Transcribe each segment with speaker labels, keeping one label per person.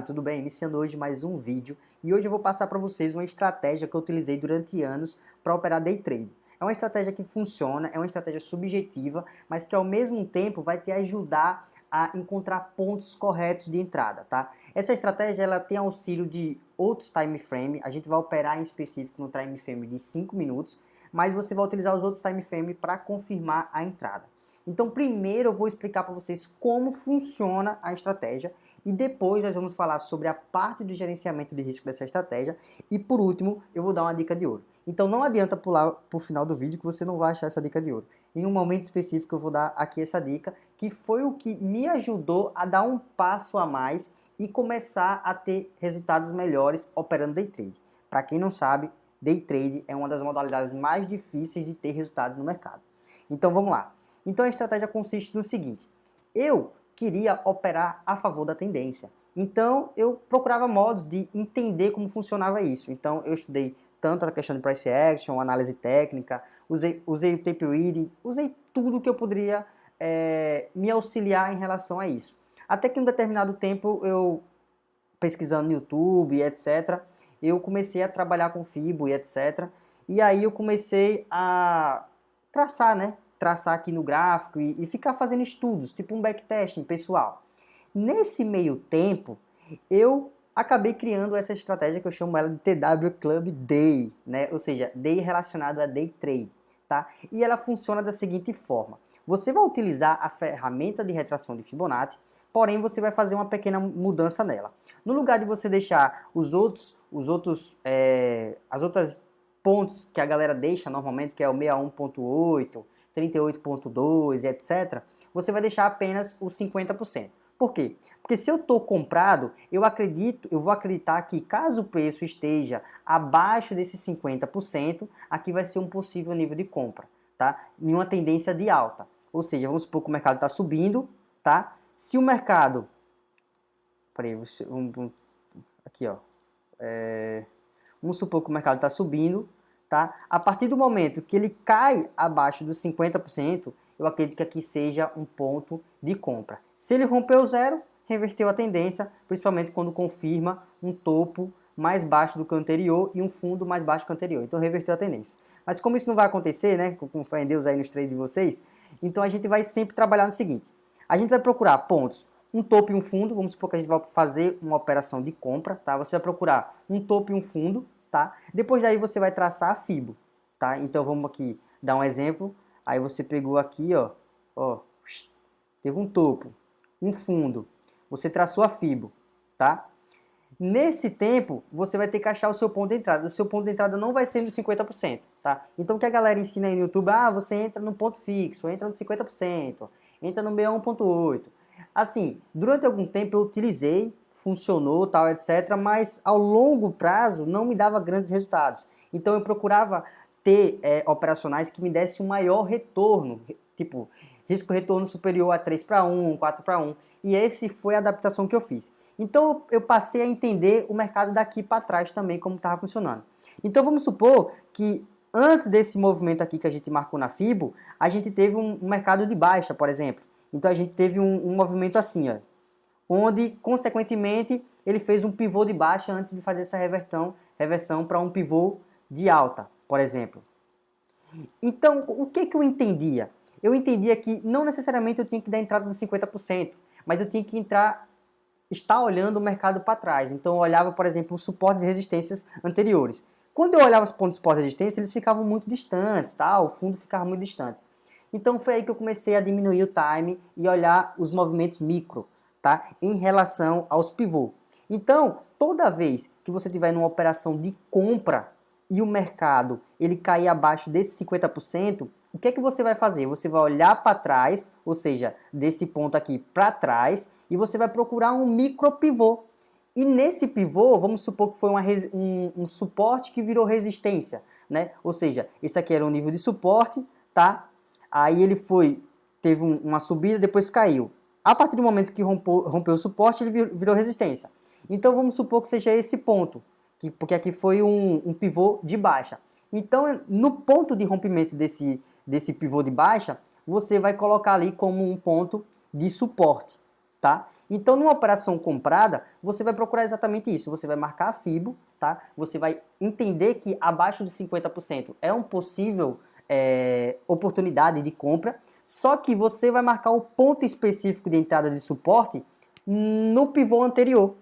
Speaker 1: Tudo bem? Iniciando hoje mais um vídeo e hoje eu vou passar para vocês uma estratégia que eu utilizei durante anos para operar day trade. É uma estratégia que funciona, é uma estratégia subjetiva, mas que ao mesmo tempo vai te ajudar a encontrar pontos corretos de entrada, tá? Essa estratégia ela tem auxílio de outros time frame, a gente vai operar em específico no time frame de 5 minutos, mas você vai utilizar os outros time frame para confirmar a entrada. Então primeiro eu vou explicar para vocês como funciona a estratégia e depois nós vamos falar sobre a parte do gerenciamento de risco dessa estratégia e por último eu vou dar uma dica de ouro. Então não adianta pular para o final do vídeo que você não vai achar essa dica de ouro. Em um momento específico eu vou dar aqui essa dica que foi o que me ajudou a dar um passo a mais e começar a ter resultados melhores operando day trade. Para quem não sabe, day trade é uma das modalidades mais difíceis de ter resultado no mercado. Então vamos lá. Então a estratégia consiste no seguinte: eu queria operar a favor da tendência. Então eu procurava modos de entender como funcionava isso. Então eu estudei tanto a questão de price action, análise técnica, usei o tape reading, usei tudo que eu poderia me auxiliar em relação a isso. Até que em um determinado tempo eu, pesquisando no YouTube, etc., eu comecei a trabalhar com Fibo e etc. E aí eu comecei a traçar, né? Traçar aqui no gráfico e ficar fazendo estudos, tipo um backtesting pessoal. Nesse meio tempo, eu acabei criando essa estratégia que eu chamo ela de TW Club Day, né? Ou seja, Day relacionado a Day Trade, tá? E ela funciona da seguinte forma: você vai utilizar a ferramenta de retração de Fibonacci, porém você vai fazer uma pequena mudança nela. No lugar de você deixar as outras pontos que a galera deixa normalmente, que é o 61.8, 38.2, etc., você vai deixar apenas os 50%. Por quê? Porque se eu estou comprado, eu vou acreditar que caso o preço esteja abaixo desses 50%, aqui vai ser um possível nível de compra, tá? Em uma tendência de alta. Ou seja, vamos supor que o mercado está subindo, tá? Se o mercado... Peraí, aqui ó. Vamos supor que o mercado está subindo, tá? A partir do momento que ele cai abaixo dos 50%, eu acredito que aqui seja um ponto de compra. Se ele rompeu o zero, reverteu a tendência, principalmente quando confirma um topo mais baixo do que o anterior e um fundo mais baixo que o anterior. Então reverteu a tendência. Mas como isso não vai acontecer, né, com fé em Deus aí nos trades de vocês, então a gente vai sempre trabalhar no seguinte: a gente vai procurar pontos, um topo e um fundo. Vamos supor que a gente vai fazer uma operação de compra, tá? Você vai procurar um topo e um fundo, tá? Depois daí você vai traçar a Fibo, tá? Então vamos aqui dar um exemplo. Aí você pegou aqui, ó, teve um topo, um fundo, você traçou a Fibo, tá? Nesse tempo, você vai ter que achar o seu ponto de entrada. O seu ponto de entrada não vai ser no 50%, tá? Então o que a galera ensina aí no YouTube, você entra no ponto fixo, entra no 50%, entra no 61.8. Assim, durante algum tempo eu utilizei, funcionou, tal, etc., mas ao longo prazo não me dava grandes resultados. Então eu procurava ter operacionais que me dessem um maior retorno, tipo risco-retorno superior a 3:1, 4:1, e esse foi a adaptação que eu fiz. Então eu passei a entender o mercado daqui para trás também, como estava funcionando. Então vamos supor que antes desse movimento aqui que a gente marcou na Fibo, a gente teve um mercado de baixa, por exemplo. Então a gente teve um movimento assim, ó, onde consequentemente ele fez um pivô de baixa antes de fazer essa reversão para um pivô de alta, por exemplo. Então o que eu entendia? Eu entendia que não necessariamente eu tinha que dar entrada dos 50%, mas eu tinha que estar olhando o mercado para trás. Então eu olhava, por exemplo, os suportes e resistências anteriores. Quando eu olhava os pontos de suporte e resistência, eles ficavam muito distantes, tá? O fundo ficava muito distante. Então foi aí que eu comecei a diminuir o time e olhar os movimentos micro, tá? Em relação aos pivôs. Então, toda vez que você tiver numa operação de compra e o mercado ele cair abaixo desses 50%, o que é que você vai fazer? Você vai olhar para trás, ou seja, desse ponto aqui para trás, e você vai procurar um micro pivô. E nesse pivô, vamos supor que foi um suporte que virou resistência, né? Ou seja, esse aqui era um nível de suporte, tá? Aí ele teve uma subida, depois caiu. A partir do momento que rompeu o suporte, ele virou resistência. Então vamos supor que seja esse ponto, porque aqui foi um pivô de baixa. Então no ponto de rompimento desse pivô de baixa, você vai colocar ali como um ponto de suporte, tá? Então, numa operação comprada, você vai procurar exatamente isso. Você vai marcar a FIBO, tá? Você vai entender que abaixo de 50% é um possível oportunidade de compra, só que você vai marcar o ponto específico de entrada de suporte no pivô anterior,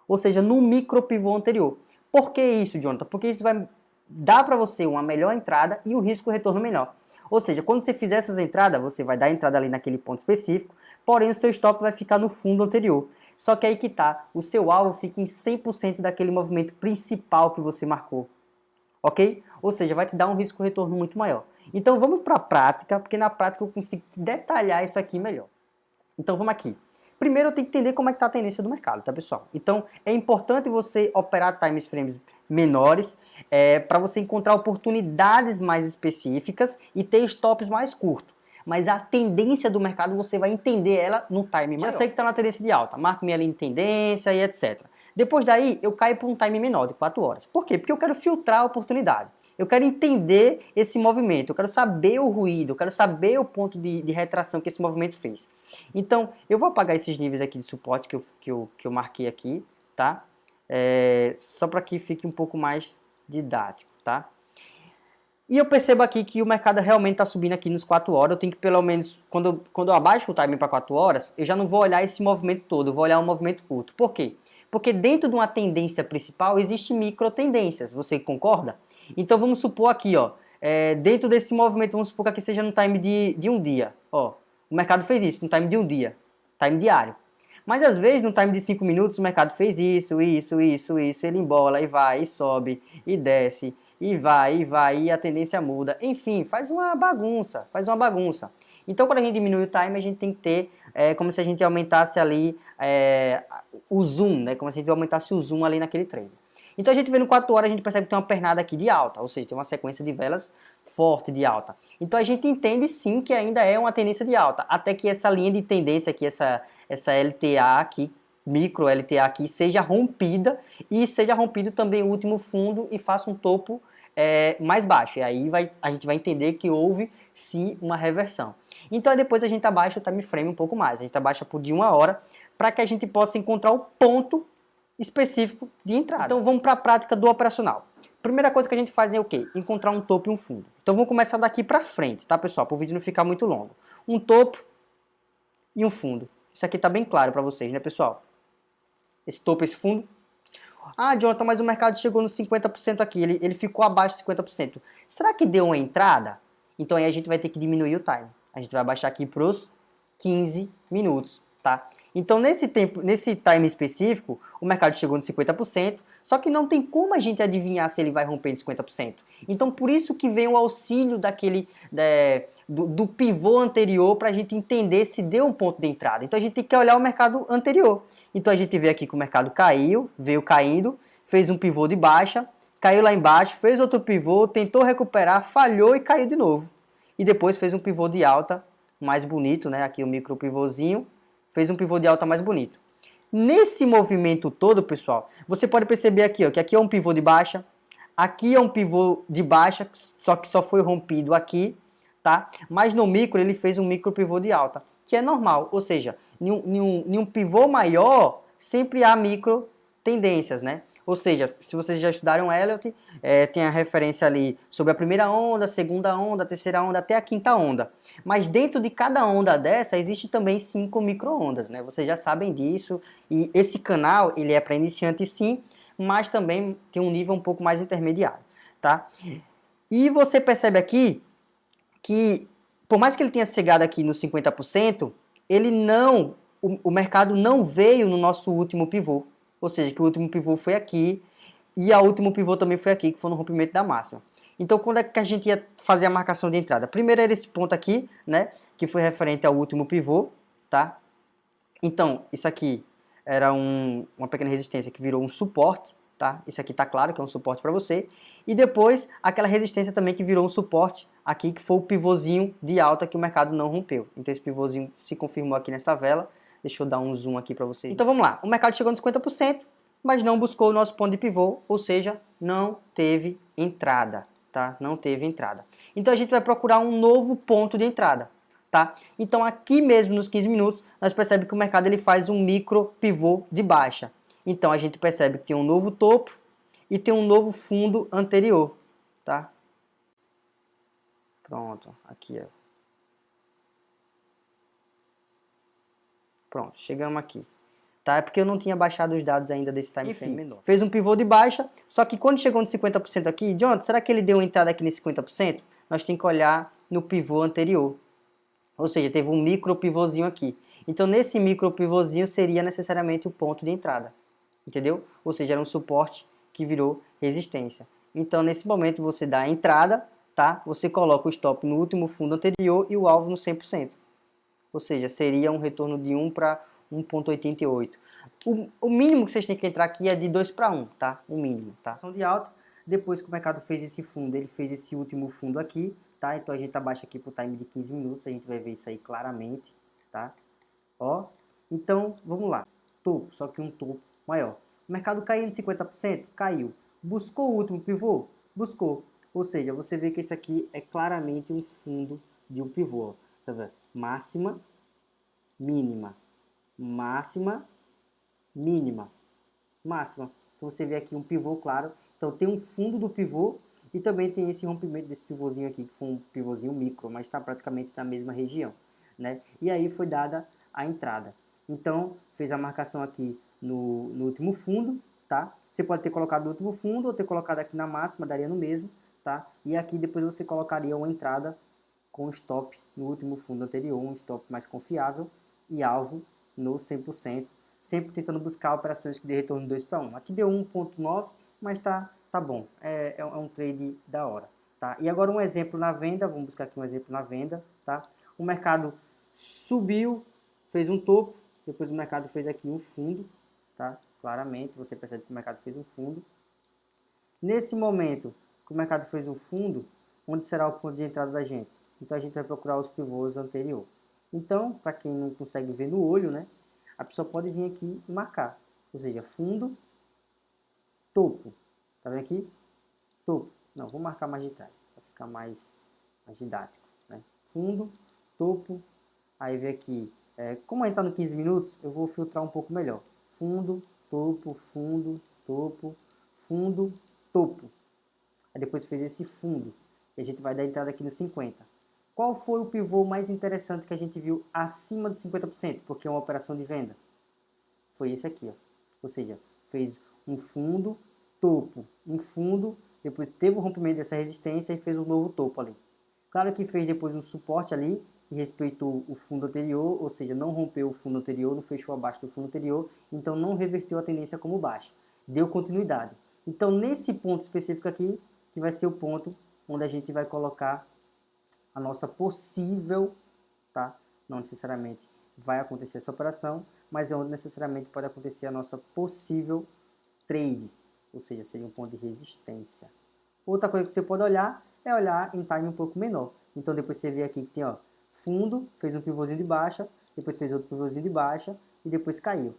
Speaker 1: ou seja, no micro pivô anterior. Por que isso, Jonathan? Porque isso vai dar para você uma melhor entrada e o risco retorno menor. Ou seja, quando você fizer essas entradas, você vai dar a entrada ali naquele ponto específico, porém o seu stop vai ficar no fundo anterior. Só que aí que tá, o seu alvo fica em 100% daquele movimento principal que você marcou. Ok? Ou seja, vai te dar um risco retorno muito maior. Então vamos para a prática, porque na prática eu consigo detalhar isso aqui melhor. Então vamos aqui. Primeiro eu tenho que entender como é que está a tendência do mercado, tá, pessoal? Então é importante você operar time frames menores para você encontrar oportunidades mais específicas e ter stops mais curtos. Mas a tendência do mercado você vai entender ela no time maior. Já sei que está na tendência de alta, marco-me ali em tendência e etc. Depois daí eu caio para um time menor de 4 horas. Por quê? Porque eu quero filtrar a oportunidade. Eu quero entender esse movimento, eu quero saber o ruído, eu quero saber o ponto de retração que esse movimento fez. Então, eu vou apagar esses níveis aqui de suporte que eu marquei aqui, tá? Só para que fique um pouco mais didático, tá? E eu percebo aqui que o mercado realmente está subindo aqui nos 4 horas. Eu tenho que pelo menos, quando eu abaixo o timing para 4 horas, eu já não vou olhar esse movimento todo, eu vou olhar um movimento curto. Por quê? Porque dentro de uma tendência principal existe micro tendências, você concorda? Então vamos supor aqui, ó, dentro desse movimento, vamos supor que aqui seja no time de um dia. Ó, o mercado fez isso no time de um dia, time diário. Mas às vezes no time de 5 minutos o mercado fez isso, ele embola e vai, e sobe, e desce, e vai, e a tendência muda. Enfim, faz uma bagunça. Então quando a gente diminui o time, a gente tem que ter como se a gente aumentasse ali o zoom, né? Como se a gente aumentasse o zoom ali naquele trade. Então a gente vê no 4 horas, a gente percebe que tem uma pernada aqui de alta, ou seja, tem uma sequência de velas forte de alta. Então a gente entende sim que ainda é uma tendência de alta, até que essa linha de tendência aqui, essa LTA aqui, micro LTA aqui, seja rompida e seja rompido também o último fundo e faça um topo mais baixo. E aí a gente vai entender que houve sim uma reversão. Então depois a gente abaixa o time frame um pouco mais, a gente abaixa por de 1 hora para que a gente possa encontrar o ponto específico de entrada. Então vamos para a prática do operacional. Primeira coisa que a gente faz é o quê? Encontrar um topo e um fundo. Então vamos começar daqui para frente, tá, pessoal? Para o vídeo não ficar muito longo. Um topo e um fundo. Isso aqui está bem claro para vocês, né, pessoal? Esse topo, esse fundo. Ah, Jonathan, mas o mercado chegou nos 50% aqui, ele ficou abaixo de 50%. Será que deu uma entrada? Então aí a gente vai ter que diminuir o time. A gente vai baixar aqui para os 15 minutos, tá? Então nesse time específico, o mercado chegou nos 50%, só que não tem como a gente adivinhar se ele vai romper de 50%. Então por isso que vem o auxílio do pivô anterior para a gente entender se deu um ponto de entrada. Então a gente tem que olhar o mercado anterior. Então a gente vê aqui que o mercado caiu, veio caindo, fez um pivô de baixa, caiu lá embaixo, fez outro pivô, tentou recuperar, falhou e caiu de novo. E depois fez um pivô de alta mais bonito, né? Aqui o micro pivôzinho, fez um pivô de alta mais bonito. Nesse movimento todo, pessoal, você pode perceber aqui, ó, que aqui é um pivô de baixa, aqui é um pivô de baixa, só que só foi rompido aqui, tá? Mas no micro ele fez um micro pivô de alta, que é normal, ou seja, em um pivô maior sempre há micro tendências, né? Ou seja, se vocês já estudaram Elliott, tem a referência ali sobre a primeira onda, a segunda onda, a terceira onda, até a quinta onda. Mas dentro de cada onda dessa, existe também 5 micro-ondas, né? Vocês já sabem disso. E esse canal, ele é para iniciante sim, mas também tem um nível um pouco mais intermediário, tá? E você percebe aqui que, por mais que ele tenha chegado aqui nos 50%, o mercado não veio no nosso último pivô. Ou seja, que o último pivô foi aqui e o último pivô também foi aqui, que foi no rompimento da máxima. Então, quando é que a gente ia fazer a marcação de entrada? Primeiro era esse ponto aqui, né, que foi referente ao último pivô, tá? Então, isso aqui era uma pequena resistência que virou um suporte, tá? Isso aqui tá claro que é um suporte para você. E depois, aquela resistência também que virou um suporte aqui, que foi o pivôzinho de alta que o mercado não rompeu. Então, esse pivôzinho se confirmou aqui nessa vela. Deixa eu dar um zoom aqui para vocês. Então vamos lá, o mercado chegou nos 50%, mas não buscou o nosso ponto de pivô, ou seja, não teve entrada, tá? Não teve entrada. Então a gente vai procurar um novo ponto de entrada. tá? Então aqui mesmo nos 15 minutos, nós percebemos que o mercado ele faz um micro pivô de baixa. Então a gente percebe que tem um novo topo e tem um novo fundo anterior, tá? Pronto, aqui, ó. Pronto, chegamos aqui. Tá? É porque eu não tinha baixado os dados ainda desse time frame menor. Fez um pivô de baixa, só que quando chegou no 50% aqui, Jonathan, será que ele deu uma entrada aqui nesse 50%? Nós temos que olhar no pivô anterior. Ou seja, teve um micro pivôzinho aqui. Então, nesse micro pivôzinho seria necessariamente o ponto de entrada. Entendeu? Ou seja, era um suporte que virou resistência. Então, nesse momento, você dá a entrada, tá? Você coloca o stop no último fundo anterior e o alvo no 100%. Ou seja, seria um retorno de 1 para 1,88. O mínimo que vocês têm que entrar aqui é de 2 para 1, tá? O mínimo, tá? Ação de alta, depois que o mercado fez esse fundo, ele fez esse último fundo aqui, tá? Então a gente abaixa aqui pro time de 15 minutos, a gente vai ver isso aí claramente, tá? Ó, então vamos lá. Topo, só que um topo maior. O mercado caiu em 50%? Caiu. Buscou o último pivô? Buscou. Ou seja, você vê que esse aqui é claramente um fundo de um pivô. Tá vendo? Máxima, mínima, máxima, mínima, máxima. Então você vê aqui um pivô claro. Então tem um fundo do pivô e também tem esse rompimento desse pivôzinho aqui, que foi um pivôzinho micro, mas está praticamente na mesma região, né? E aí foi dada a entrada. Então fez a marcação aqui no último fundo, tá? Você pode ter colocado no último fundo ou ter colocado aqui na máxima, daria no mesmo, tá? E aqui depois você colocaria uma entrada com stop no último fundo anterior, um stop mais confiável e alvo no 100%, sempre tentando buscar operações que dê retorno de 2 para 1. Aqui deu 1,9, mas tá bom, é um trade da hora. Tá? E agora um exemplo na venda, vamos buscar aqui um exemplo na venda. Tá? O mercado subiu, fez um topo, depois o mercado fez aqui um fundo, tá? Claramente você percebe que o mercado fez um fundo. Nesse momento que o mercado fez um fundo, onde será o ponto de entrada da gente? Então a gente vai procurar os pivôs anterior. Então, para quem não consegue ver no olho, né, a pessoa pode vir aqui e marcar. Ou seja, fundo, topo. Tá vendo aqui? Topo. Não, vou marcar mais de trás, para ficar mais didático. Né? Fundo, topo. Aí vem aqui. Como a gente está no 15 minutos, eu vou filtrar um pouco melhor. Fundo, topo, fundo, topo, fundo, topo. Aí depois fez esse fundo. E a gente vai dar entrada aqui no 50. Qual foi o pivô mais interessante que a gente viu acima de 50%? Porque é uma operação de venda. Foi esse aqui, ó. Ou seja, fez um fundo, topo, um fundo, depois teve o rompimento dessa resistência e fez um novo topo ali. Claro que fez depois um suporte ali, que respeitou o fundo anterior, ou seja, não rompeu o fundo anterior, não fechou abaixo do fundo anterior, então não reverteu a tendência como baixa. Deu continuidade. Então, nesse ponto específico aqui, que vai ser o ponto onde a gente vai colocar a nossa possível, tá? Não necessariamente vai acontecer essa operação, mas é onde necessariamente pode acontecer a nossa possível trade, ou seja, seria um ponto de resistência. Outra coisa que você pode olhar é olhar em time um pouco menor. Então depois você vê aqui que tem, ó, fundo, fez um pivôzinho de baixa, depois fez outro pivôzinho de baixa e depois caiu.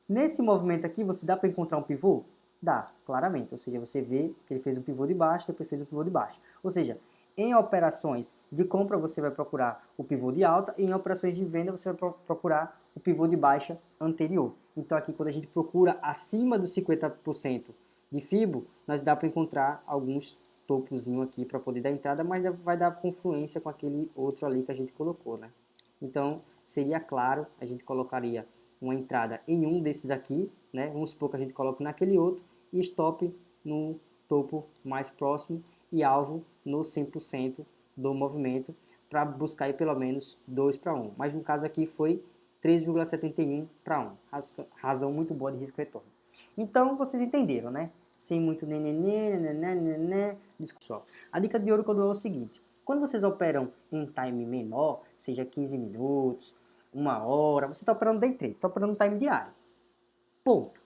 Speaker 1: Nesse movimento aqui, você dá para encontrar um pivô? Dá, claramente. Ou seja, você vê que ele fez um pivô de baixa, depois fez um pivô de baixa. Ou seja, em operações de compra você vai procurar o pivô de alta e em operações de venda você vai procurar o pivô de baixa anterior. Então aqui quando a gente procura acima dos 50% de FIBO, nós dá para encontrar alguns topozinho aqui para poder dar entrada, mas vai dar confluência com aquele outro ali que a gente colocou, né? Então seria claro, a gente colocaria uma entrada em um desses aqui, né? Vamos supor que a gente coloque naquele outro e stop no topo mais próximo e alvo no 100% do movimento para buscar aí pelo menos 2 para 1. Mas no caso aqui foi 3,71 para 1. Razão muito boa de risco-retorno. Então vocês entenderam, né? Sem muito nenenê, discussão. A dica de ouro que eu dou é o seguinte. Quando vocês operam em time menor, seja 15 minutos, 1 hora, você está operando day trade, está operando time diário. Ponto.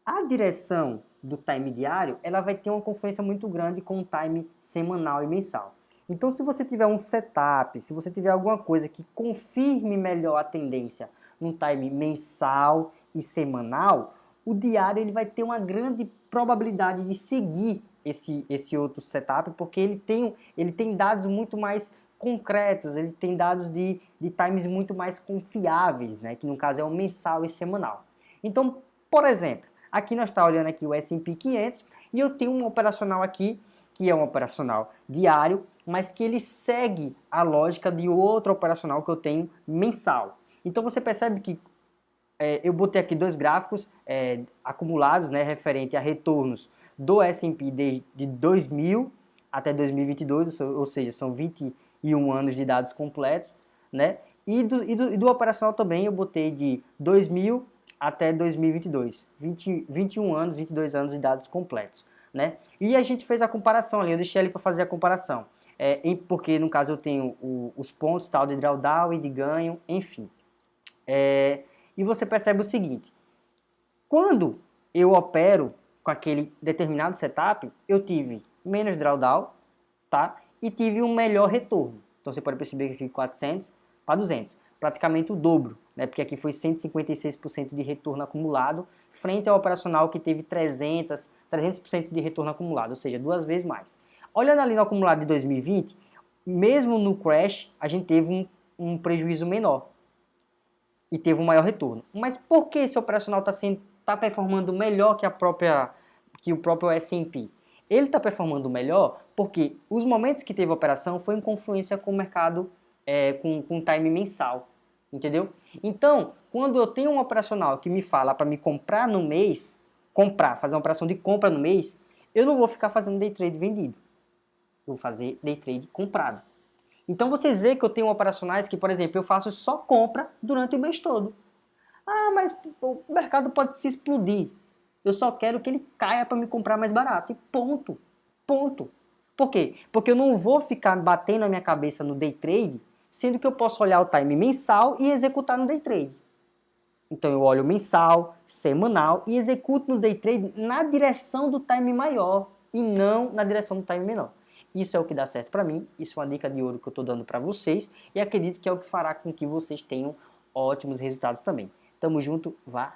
Speaker 1: A direção do time diário, ela vai ter uma confluência muito grande com o time semanal e mensal. Então, se você tiver um setup, se você tiver alguma coisa que confirme melhor a tendência no time mensal e semanal, o diário ele vai ter uma grande probabilidade de seguir esse outro setup, porque ele tem dados muito mais concretos, ele tem dados de times muito mais confiáveis, né? Que no caso é o mensal e semanal. Então, por exemplo, aqui nós estamos olhando aqui o S&P 500 e eu tenho um operacional aqui, que é um operacional diário, mas que ele segue a lógica de outro operacional que eu tenho mensal. Então você percebe que eu botei aqui dois gráficos acumulados, né, referente a retornos do S&P de 2000 até 2022, ou seja, são 21 anos de dados completos, né? E do operacional também eu botei de 2000 até 2022, 21 anos, 22 anos de dados completos, né? E a gente fez a comparação ali, eu deixei ali para fazer a comparação, porque no caso eu tenho os pontos tal de drawdown e de ganho, enfim. E você percebe o seguinte, quando eu opero com aquele determinado setup, eu tive menos drawdown, tá? E tive um melhor retorno. Então você pode perceber que aqui 400 para 200, praticamente o dobro, né? Porque aqui foi 156% de retorno acumulado, frente ao operacional que teve 300% de retorno acumulado, ou seja, 2 vezes mais. Olhando ali no acumulado de 2020, mesmo no crash, a gente teve um prejuízo menor e teve um maior retorno. Mas por que esse operacional está performando melhor que o próprio S&P? Ele está performando melhor porque os momentos que teve a operação foi em confluência com o mercado com time mensal, entendeu? Então, quando eu tenho um operacional que me fala para me comprar no mês, fazer uma operação de compra no mês, eu não vou ficar fazendo day trade vendido. Eu vou fazer day trade comprado. Então vocês veem que eu tenho operacionais que, por exemplo, eu faço só compra durante o mês todo. Ah, mas o mercado pode se explodir. Eu só quero que ele caia para me comprar mais barato. E ponto. Ponto. Por quê? Porque eu não vou ficar batendo a minha cabeça no day trade, sendo que eu posso olhar o time mensal e executar no day trade. Então eu olho mensal, semanal e executo no day trade na direção do time maior e não na direção do time menor. Isso é o que dá certo para mim, isso é uma dica de ouro que eu estou dando para vocês e acredito que é o que fará com que vocês tenham ótimos resultados também. Tamo junto, vá!